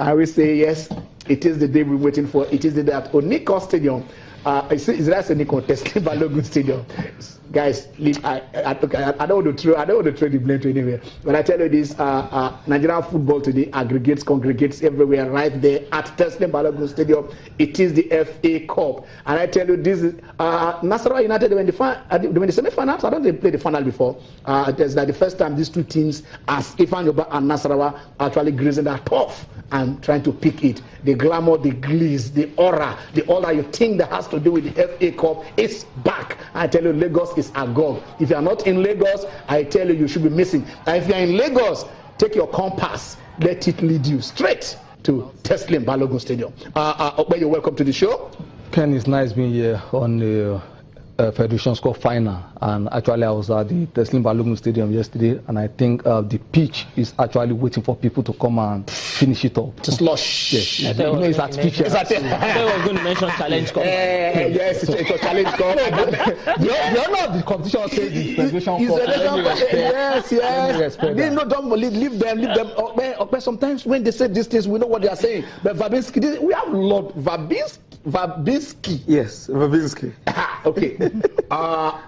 I will say yes, it is the day we're waiting for. It is the day at Oniko Stadium. Is that Oniko Testing Balogun Stadium? Guys, I don't want to throw the blame to anywhere. But I tell you this, Nigerian football today congregates everywhere right there at Testing Balogun Stadium. It is the FA Cup. And I tell you this is Nasarawa United when the semi-finals, I don't think they played the final before. It's like the first time these two teams, as Ifeanyi and Nasarawa, actually grazing that tough and trying to pick it. The glamour, the gliss, the aura, all that you think that has to do with the FA Cup is back. I tell you, Lagos is agog. If you are not in Lagos, I tell you, you should be missing. And if you are in Lagos, take your compass, let it lead you straight to Teslim Balogun Stadium. You're welcome to the show. Ken, it's nice being here on the Federation Cup final, and actually I was at the Teslim Balogun Stadium yesterday, and I think the pitch is actually waiting for people to come and finish it up. Just lush. Yes, it's artificial. I was going to mention Challenge Cup. Yes, it's a Challenge Cup. You're not the competition says the Federation Cup. Yes. Don't leave them. Sometimes when they say these things, we know what they are saying. But Verbinski, we have Lord Verbinski. Yes, Verbinski. Okay.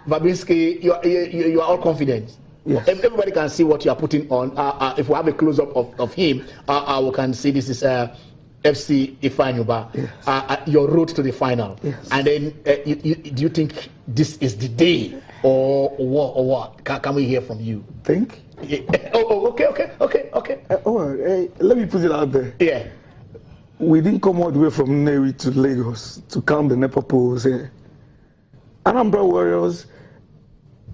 Verbinski, you are all confident. Yes. Everybody can see what you are putting on. If we have a close-up of him, we can see this is FC Ifeanyi. Yes. Your road to the final. Yes. And then, do you think this is the day, or what? Can we hear from you? Think? Yeah. Okay. Let me put it out there. Yeah. We didn't come all the way from Neri to Lagos to count the NEPA poles here. Anambra Warriors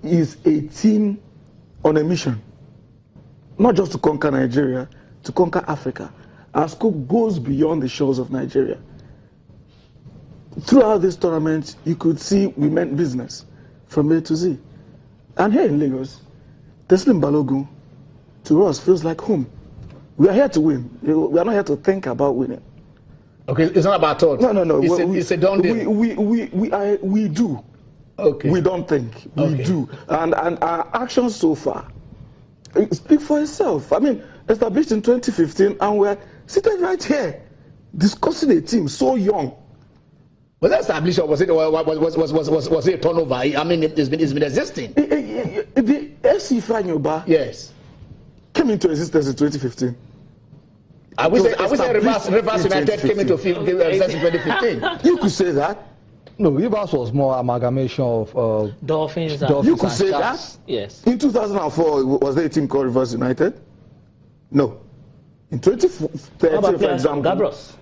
is a team on a mission, not just to conquer Nigeria, to conquer Africa. Our scope goes beyond the shores of Nigeria. Throughout this tournament, you could see we meant business from A to Z. And here in Lagos, Teslim Balogun, to us, feels like home. We are here to win. We are not here to think about winning. Okay, it's not about thought. No. It's a done deal. We do. Okay. We don't think. We do. And our actions so far speak for itself. I mean, established in 2015, and we're sitting right here discussing a team so young. Was that established, or was it a turnover? I mean, it's been existing. The FC Ifeanyi, yes, came into existence in 2015. I wish Rivers United came into existence in 2015. You could say that. No, Rivers was more amalgamation of Dolphins. You could say that? Yes. In 2004, was there a team called Rivers United? No. In 2013, for example. Gabros.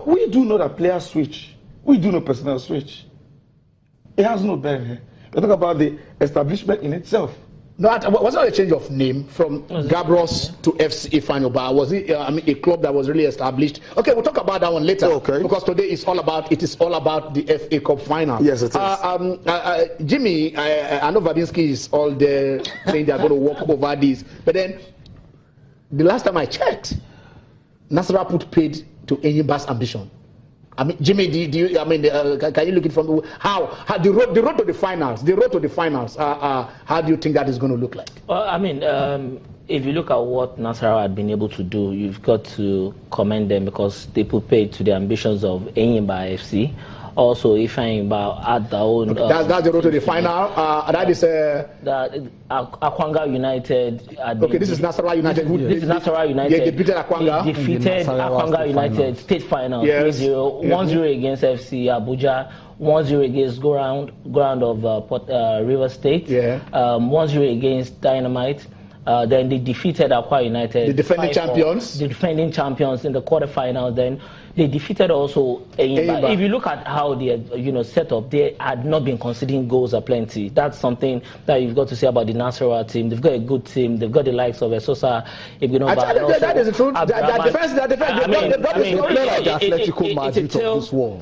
We do know that players switch. We do know personnel switch. It has no bearing here. We talk about the establishment in itself. No, was not a change of name from Gabros to FC Ifeanyi? Was it a club that was really established? Okay, we'll talk about that one later. Okay. Because today is all about the FA Cup final. Yes, it is. Jimmy, I know Verbinski is all there saying they're going to walk over this, but then the last time I checked, Nasarawa put paid to Enyimba's ambition. I mean, Jimmy, can you look at from how the road to the finals? The road to the finals. How do you think that is going to look like? Well, I mean, if you look at what Nasarawa had been able to do, you've got to commend them because they put paid to the ambitions of Enyimba FC. Also, Ifeanyi had their own. That's the road to the final. That is Akwanga United. This is Nasarawa United. This is Nasarawa United. They defeated Akwanga. They defeated Akwanga United state final. Yes. 3-0, 1-0 against FC Abuja. 1-0 against ground of River State. Yeah. 1-0 against Dynamite. Then they defeated Akwa United. The defending champions. The defending champions in the quarterfinals. Then they defeated also Enyimba. If you look at how they set up, they had not been conceding goals aplenty. That's something that you've got to say about the Nasarawa team. They've got a good team. They've got the likes of Esosa, Ibinoba. That is the truth.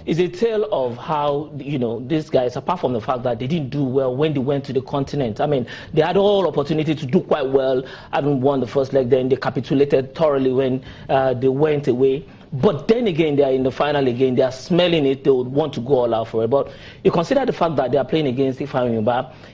It's a tale of how these guys, apart from the fact that they didn't do well when they went to the continent. I mean, they had all opportunity to do quite well, having won the first leg. Then they capitulated thoroughly when they went away. But then again, they are in the final again. They are smelling it. They would want to go all out for it. But you consider the fact that they are playing against Ifeanyi.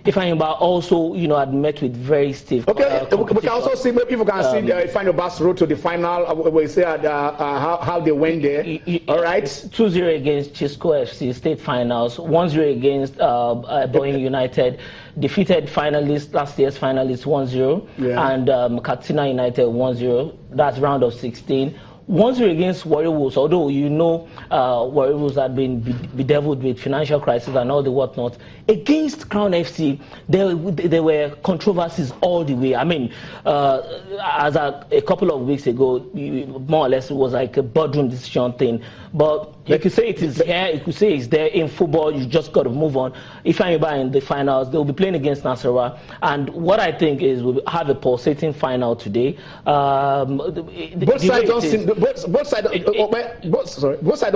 Ifeanyi also, had met with very stiff. Okay, we can also see, if you can see Ifeanyi's road to the final. We say how they went there. All right, 2-0 against Chisco FC State Finals, 1-0 against Boeing United. Defeated finalists, last year's finalists 1-0, and Katsina United 1-0. That's round of 16. 1-0 against Warrior Wolves, although Warrior Wolves had been bedeviled with financial crisis and all the whatnot. Against Crown FC, there were controversies all the way. I mean, as a couple of weeks ago, more or less it was like a boardroom decision thing. But you could say it is here, you could say it's there. In football, you just got to move on. Ifeanyi in the finals, they will be playing against Nasarawa. And what I think is we'll have a pulsating final today. Both sides don't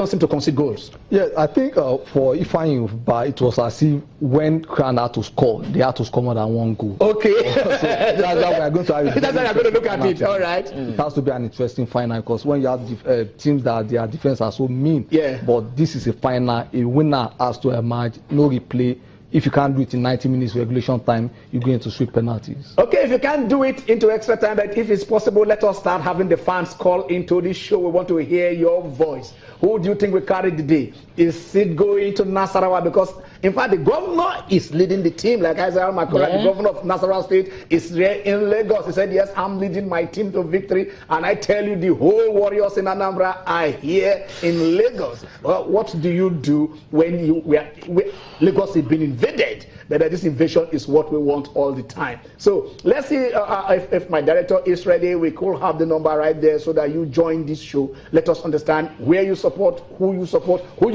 seem to concede goals. Yeah, I think for Ifeanyi, it was as if when Crown had to score, they had to score more than one goal. Okay. So that's how we are going to have it. That's how we are going to look at it. All right. It has to be an interesting final because when you have teams that their defense are so mean, but this is a final, a winner has to emerge, no replay. If you can't do it in 90 minutes regulation time, you're going to sweep penalties. Okay, if you can't do it into extra time, but if it's possible, let us start having the fans call into this show. We want to hear your voice. Who do you think will carry the day? Is it going to Nasarawa? Because, in fact, the governor is leading the team. Like Isaiah Makora, the governor of Nasarawa State, is there in Lagos. He said, yes, I'm leading my team to victory. And I tell you, the whole warriors in Anambra are here in Lagos. Well, what do you do when Lagos is being invaded? But this invasion is what we want all the time. So let's see if my director is ready. We could have the number right there so that you join this show. Let us understand where you support, who you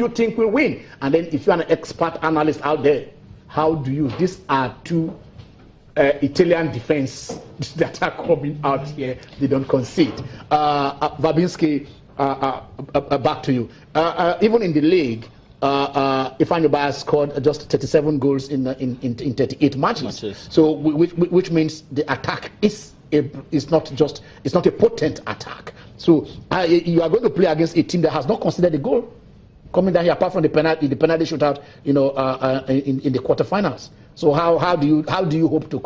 think will win. And then if you're an expert analyst out there, how do you? These are two Italian defense that are coming out here. They don't concede. Babinski, back to you. Even in the league, Ifeanyi scored just 37 goals in 38 matches. So, which means the attack is not a potent attack. So, you are going to play against a team that has not conceded a goal coming down here, apart from the penalty shootout, in the quarterfinals. So, how do you hope to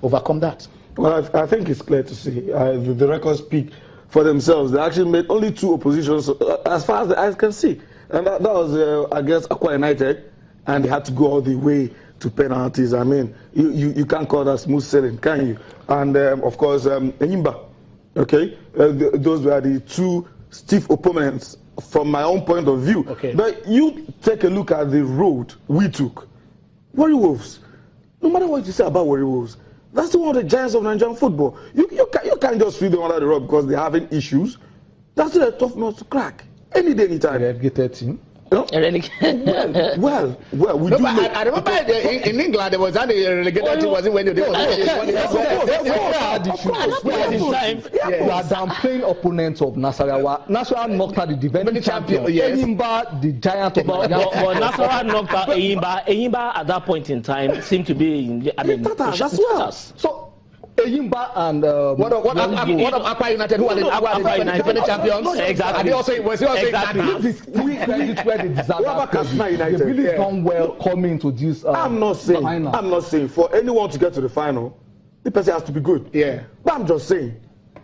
overcome that? Well, I think it's clear to see the records speak for themselves. They actually made only 2 oppositions, as far as the eyes can see. And that was against Aqua United, and they had to go all the way to penalties. I mean, you can't call that smooth sailing, can you? And of course, Enyimba, okay? Those were the 2 stiff opponents from my own point of view. Okay. But you take a look at the road we took. Warrior Wolves, no matter what you say about Warrior Wolves, that's one of the giants of Nigerian football. You can't just sweep them under the rug because they're having issues. That's still a tough nut to crack. Any day, anytime. Relegated team. Well, we do. I remember in England there was that relegated team was when they were downplaying opponents of Nasarawa. Nasarawa knocked out the defending champion. Enyimba, the giant of Nasarawa knocked out Enyimba. Enyimba at that point in time seemed to be as well. So Enyimba and what of Aqua United, who are the defending champions? Exactly. And he also was where they deserve. They really done well coming to this. I'm not saying for anyone to get to the final, the person has to be good. Yeah. But I'm just saying,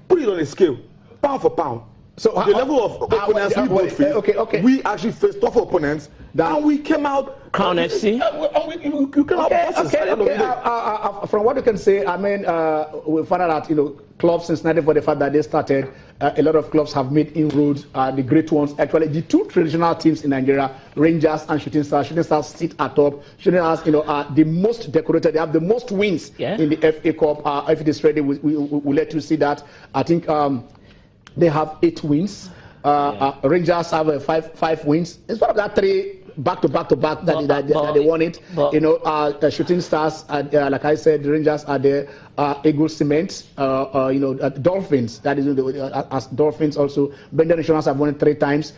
put it on a scale, pound for pound. So the level of opponents we both faced, we actually faced tougher opponents, and we came out Crown FC. You came out from what you can say, I mean, we found out that clubs since 1945 that they started, a lot of clubs have made inroads. The great ones, actually, the 2 traditional teams in Nigeria, Rangers and Shooting Stars. Shooting Stars sit atop. Shooting Stars, are the most decorated. They have the most wins in the FA Cup. If it is ready, we'll let you see that. I think. They have 8 wins. Rangers have 5 wins. It's one of that 3 back to back that they won it. Shooting Stars, like I said, Rangers are there. Eagle Cement, Dolphins. That is as Dolphins also. Bender Insurance have won it 3 times.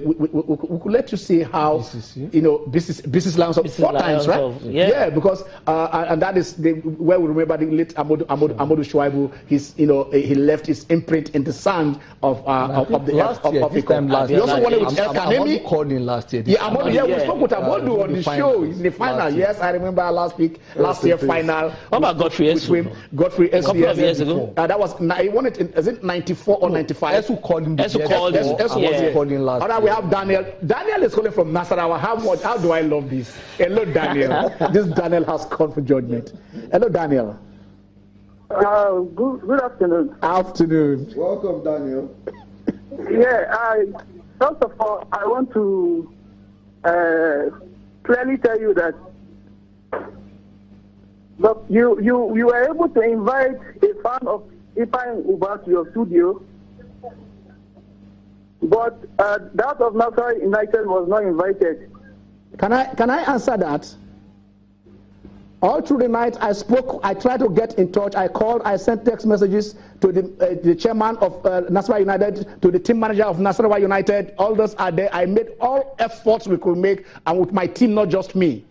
we could let you see how business lines up 4 times, right? Yeah, because and that is where we remember the late Amadou Shuaibu. He left his imprint in the sand of the last year. We also wanted with El Kanemi. Called in last year. We spoke with Amadou on the show in the final. Yes, I remember last year final. What about Godfrey Esu? Godfrey Esu, a couple of years ago. That was he won it in, is it 94 or 95? Esu called him. Esu called him last year. We have Daniel. Daniel is calling from Nasarawa. How do I love this? Hello, Daniel. This Daniel has called for judgment. Hello, Daniel. Good afternoon. Afternoon. Welcome, Daniel. First of all, I want to clearly tell you that look, you were able to invite a fan of Ifeanyi to your studio, but that of Nasarawa United was not invited. Can I answer that? All through the night, I spoke. I tried to get in touch. I called. I sent text messages to the chairman of Nasarawa United, to the team manager of Nasarawa United. All those are there. I made all efforts we could make, and with my team, not just me.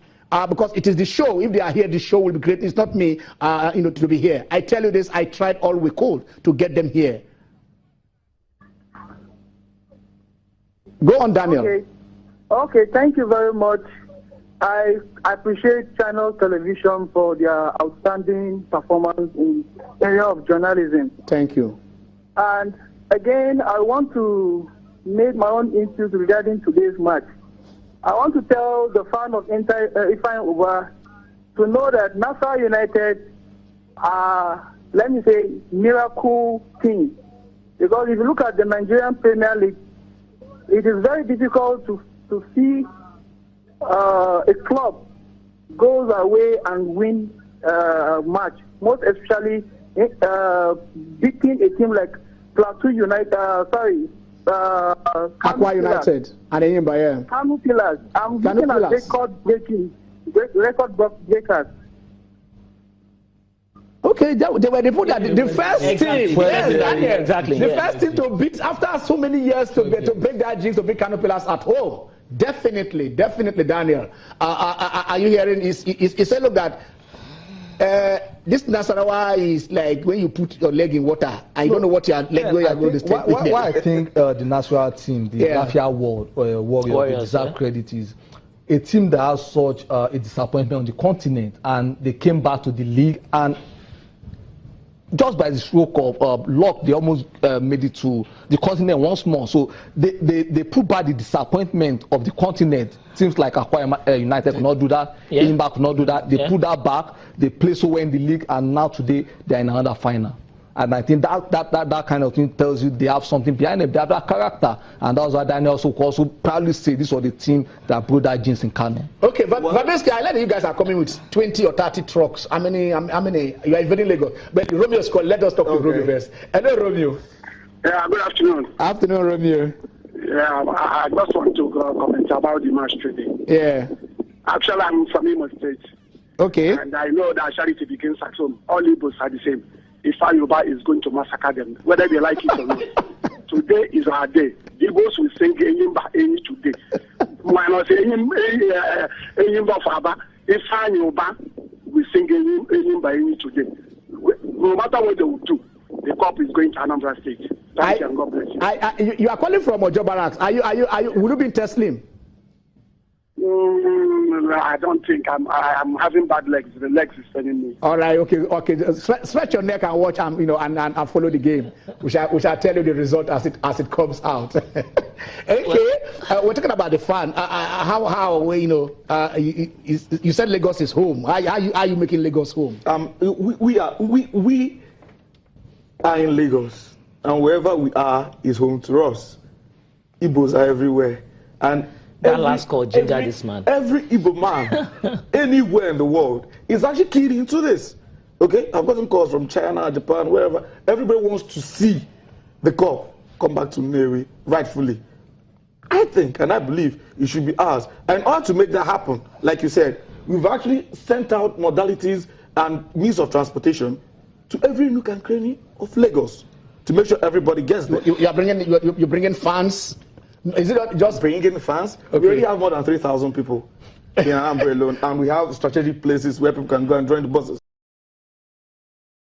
Because it is the show. If they are here, the show will be great. It's not me, to be here. I tell you this. I tried all we could to get them here. Go on, Daniel. Okay. Thank you very much. I appreciate Channel Television for their outstanding performance in the area of journalism. Thank you. And again, I want to make my own input regarding today's match. I want to tell the fan of Ifeanyi to know that Nasarawa United are, let me say, miracle team. Because if you look at the Nigerian Premier League, it is very difficult to see a club goes away and win a match, most especially beating a team like Plateau United, Akwa United and Eyimba. Kanu Pillars. I'm looking at record breakers. Okay, they were the people that the first team. Yes, Daniel. Exactly. The first team to beat after so many years to break that jinx, to beat Kanu Pillars at home. Definitely, Daniel. Are you hearing? He said, look, that this Nasarawa is like when you put your leg in water and you don't know what your leg where you are going to stay. Why I think the Nasarawa team, the Lafia Warriors, deserve credit is a team that has such a disappointment on the continent, and they came back to the league, and just by the stroke of luck, they almost made it to the continent once more. So they put back the disappointment of the continent. Teams like Akwa United could not do that. Eyimba could not do that. They put that back. They play so well in the league, and now today they're in another final. And I think that kind of thing tells you they have something behind them. They have that character, and that's why Daniel also proudly say this was the team that brought that jinx in Kano. Okay, but basically, I like you guys are coming with 20 or 30 trucks. How many? You are invading Lagos. But Romeo's call. Let us talk to Romeo first. Hello, Romeo. Yeah, good afternoon. Afternoon, Romeo. Yeah, I just want to comment about the match today. Yeah. Actually, I'm from Imo State. Okay. And I know that charity begins at home. All Igbos are the same. Ifeanyi is going to massacre them, whether they like it or not. Today is our day. The Igbos will sing Enyimba Enyi today. Minus Enyimba Faba, Ifeanyi will sing Enyimba Enyi today. No matter what they will do, the cup is going to Anambra State. Thank you and God bless you. You are calling from Ojo Barracks. Will you be in Teslim? I don't think I'm having bad legs. The legs is failing me. All right, okay. Stretch your neck and watch and follow the game. We shall tell you the result as it comes out. Okay, we're talking about the fan. How you said Lagos is home. Are you making Lagos home? We are in Lagos, and wherever we are is home to us. Igbos are everywhere, and that last call ginger this man. Every Igbo man anywhere in the world is actually keyed into this. Okay, I've gotten calls from China, Japan, wherever. Everybody wants to see the cup come back to Neri rightfully. I think and I believe it should be ours. And in order to make that happen, like you said, we've actually sent out modalities and means of transportation to every nook and cranny of Lagos to make sure everybody gets there. You're bringing fans. Is it not just bringing in fans? Okay. We already have more than 3,000 people in Anambra alone, and we have strategic places where people can go and join the buses.